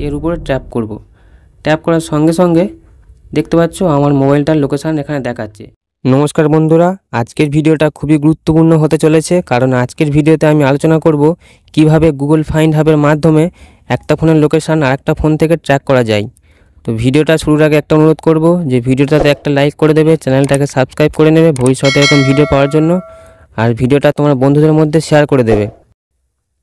এর উপরে ট্যাপ করব। ট্যাপ করার সঙ্গে সঙ্গে দেখতে পাচ্ছ আমার মোবাইলটার লোকেশান এখানে দেখাচ্ছে। নমস্কার বন্ধুরা, আজকের ভিডিওটা খুবই গুরুত্বপূর্ণ হতে চলেছে, কারণ আজকের ভিডিওতে আমি আলোচনা করব কিভাবে গুগল ফাইন্ড হাবের মাধ্যমে একটা ফোনের লোকেশান আরেকটা ফোন থেকে ট্র্যাক করা যায়। তো ভিডিওটা শুরুর আগে একটা অনুরোধ করব যে ভিডিওটাতে একটা লাইক করে দেবে, চ্যানেলটাকে সাবস্ক্রাইব করে নেবে ভবিষ্যতে এরকম ভিডিও পাওয়ার জন্য, আর ভিডিওটা তোমার বন্ধুদের মধ্যে শেয়ার করে দেবে।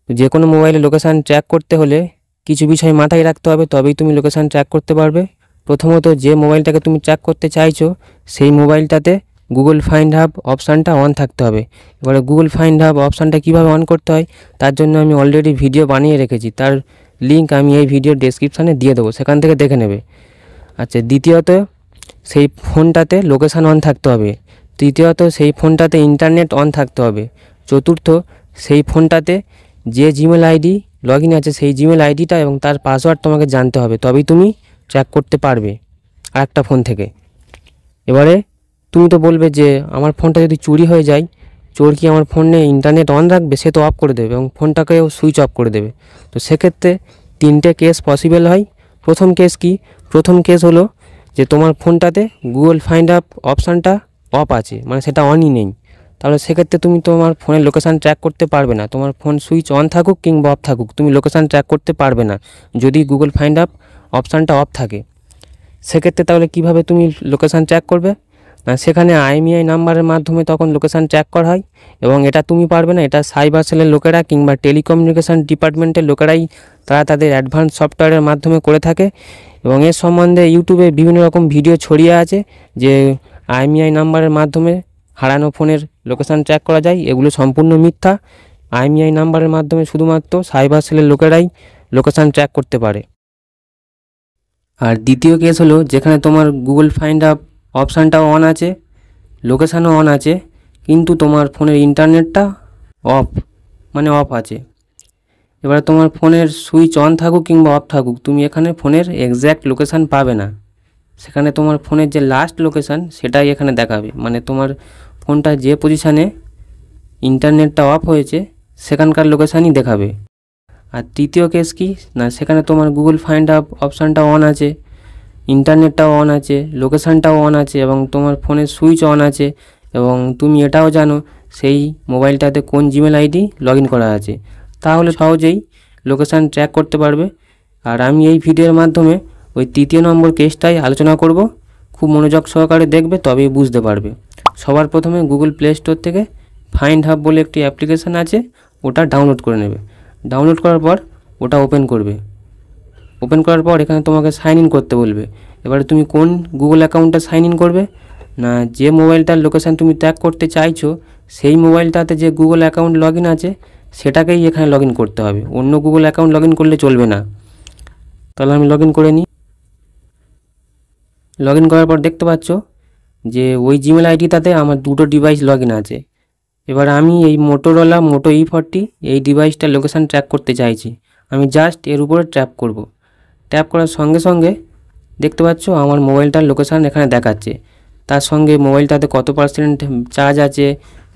যে কোনো মোবাইলে লোকেশান ট্র্যাক করতে হলে কিছু বিষয় মাথায় রাখতে হবে, তবেই তুমি লোকেশান ট্র্যাক করতে পারবে। প্রথমত, যে মোবাইলটাকে তুমি ট্র্যাক করতে চাইছো সেই মোবাইলটাতে গুগল ফাইন্ড হাব অপশানটা অন থাকতে হবে। এবারে গুগল ফাইন্ড হাব অপশানটা কীভাবে অন করতে হয় তার জন্য আমি অলরেডি ভিডিও বানিয়ে রেখেছি, তার লিঙ্ক আমি এই ভিডিওর ডেসক্রিপশানে দিয়ে দেবো, সেখান থেকে দেখে নেবে। আচ্ছা, দ্বিতীয়ত সেই ফোনটাতে লোকেশান অন থাকতে হবে। তৃতীয়ত সেই ফোনটাতে ইন্টারনেট অন থাকতে হবে। চতুর্থ, সেই ফোনটাতে যে জিমেল আইডি লগ ইন আছে সেই জিমেল আইডিটা এবং তার পাসওয়ার্ড তোমাকে জানতে হবে, তবেই তুমি ট্র্যাক করতে পারবে আরেকটা ফোন থেকে। এবারে তুমি তো বলবে যে আমার ফোনটা যদি চুরি হয়ে যায়, চোর কি আমার ফোনে ইন্টারনেট অন রাখবে? সে তো অফ করে দেবে এবং ফোনটাকেও সুইচ অফ করে দেবে। তো সেক্ষেত্রে তিনটে কেস পসিবল হয়। প্রথম কেস কি? প্রথম কেস হলো যে তোমার ফোনটাতে গুগল ফাইন্ড আপ অপশানটা অফ আছে, মানে সেটা অনই নেই। তাহলে সেক্ষেত্রে তুমি তোমার ফোনের লোকেশান ট্র্যাক করতে পারবে না। তোমার ফোন সুইচ অন থাকুক কিংবা অফ থাকুক, তুমি লোকেশান ট্র্যাক করতে পারবে না যদি গুগল ফাইন্ড আপ অপশানটা অফ থাকে। সেক্ষেত্রে তাহলে কিভাবে তুমি লোকেশান ট্র্যাক করবে? সেখানে IMEI নাম্বারের মাধ্যমে তখন লোকেশান ট্র্যাক করা হয়, এবং এটা তুমি পারবে না, এটা সাইবার সেলের লোকেরা কিংবা টেলিকমিউনিকেশান ডিপার্টমেন্টের লোকেরাই তারা তাদের অ্যাডভান্স সফটওয়্যারের মাধ্যমে করে থাকে। এবং এর সম্বন্ধে ইউটিউবে বিভিন্ন রকম ভিডিও ছড়িয়ে আছে যে IMEI নাম্বারের মাধ্যমে হারানো ফোনের লোকেশান ট্র্যাক করা যায়। এগুলো সম্পূর্ণ মিথ্যা। IMEI নাম্বারের মাধ্যমে শুধুমাত্র সাইবার সেলের লোকেরাই লোকেশান ট্র্যাক করতে পারে। আর দ্বিতীয় কেস হলো যেখানে তোমার গুগল ফাইন্ড আপ অপশানটাও অন আছে, লোকেশানও অন আছে, কিন্তু তোমার ফোনের ইন্টারনেটটা অফ, মানে অফ আছে। এবারে তোমার ফোনের সুইচ অন থাকুক কিংবা অফ থাকুক, তুমি এখানে ফোনের এক্স্যাক্ট লোকেশান পাবে না। সেখানে তোমার ফোনের যে লাস্ট লোকেশান সেটাই এখানে দেখাবে, মানে তোমার ফোনটা যে পজিশানে ইন্টারনেটটা অফ হয়েছে সেখানকার লোকেশানই দেখাবে। আর তৃতীয় কেস কি না, সেখানে তোমার গুগল ফাইন্ড আপ অপশানটা অন আছে, ইন্টারনেটটাও অন আছে, লোকেশানটাও অন আছে এবং তোমার ফোনের সুইচ অন আছে, এবং তুমি এটাও জানো সেই মোবাইলটাতে কোন জিমেল আইডি লগ ইন করা আছে, তাহলে সহজেই লোকেশান ট্র্যাক করতে পারবে। আর আমি এই ভিডিওর মাধ্যমে ওই তৃতীয় নম্বর কেসটাই আলোচনা করব। খুব মনোযোগ সহকারে দেখবে, তবেই বুঝতে পারবে। সবার প্রথমে গুগল প্লে স্টোর থেকে ফাইন্ড হাব বলে একটি অ্যাপ্লিকেশান আছে, ওটা ডাউনলোড করে নেবে। ডাউনলোড করার পর ওটা ওপেন করবে। ওপেন করার পর এখানে তোমাকে সাইন ইন করতে বলবে। এবারে তুমি কোন গুগল অ্যাকাউন্টটা সাইন ইন করবে? না, যে মোবাইলটার লোকেশান তুমি ট্র্যাক করতে চাইছো সেই মোবাইলটাতে যে গুগল অ্যাকাউন্ট লগ ইন আছে সেটাকেই এখানে লগ ইন করতে হবে, অন্য গুগল অ্যাকাউন্ট লগ ইন করলে চলবে না। তাহলে আমি লগ ইন করে নিই। লগ ইন করার পর দেখতে পাচ্ছ যে ওই জিমেল আইডিটাতে আমার দুটো ডিভাইস লগ ইন আছে। এবার আমি এই মোটোরোলা মোটো E40 এই ডিভাইসটার লোকেশান ট্র্যাক করতে চাইছি। আমি জাস্ট এর উপরে ট্যাপ করব। ট্যাপ করার সঙ্গে সঙ্গে দেখতে পাচ্ছ আমার মোবাইলটার লোকেশান এখানে দেখাচ্ছে, তার সঙ্গে মোবাইলটাতে কত % চার্জ আছে,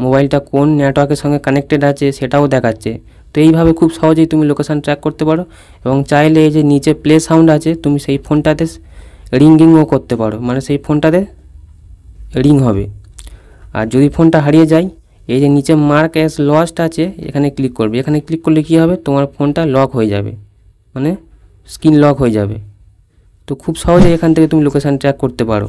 মোবাইলটা কোন নেটওয়ার্কের সঙ্গে কানেক্টেড আছে সেটাও দেখাচ্ছে। তো এইভাবে খুব সহজেই তুমি লোকেশান ট্র্যাক করতে পারো, এবং চাইলে এই যে নিচে প্লে সাউন্ড আছে তুমি সেই ফোনটাতে রিংও করতে পারো, মানে সেই ফোনটাতে রিং হবে। আর যদি ফোনটা হারিয়ে যায়, এই যে নিচে মার্ক অ্যাজ লস্ট আছে এখানে ক্লিক করবে। এখানে ক্লিক করলে কী হবে, তোমার ফোনটা লক হয়ে যাবে, মানে স্ক্রিন লক হয়ে যাবে। তো খুব সহজে এখান থেকে তুমি লোকেশান ট্র্যাক করতে পারো।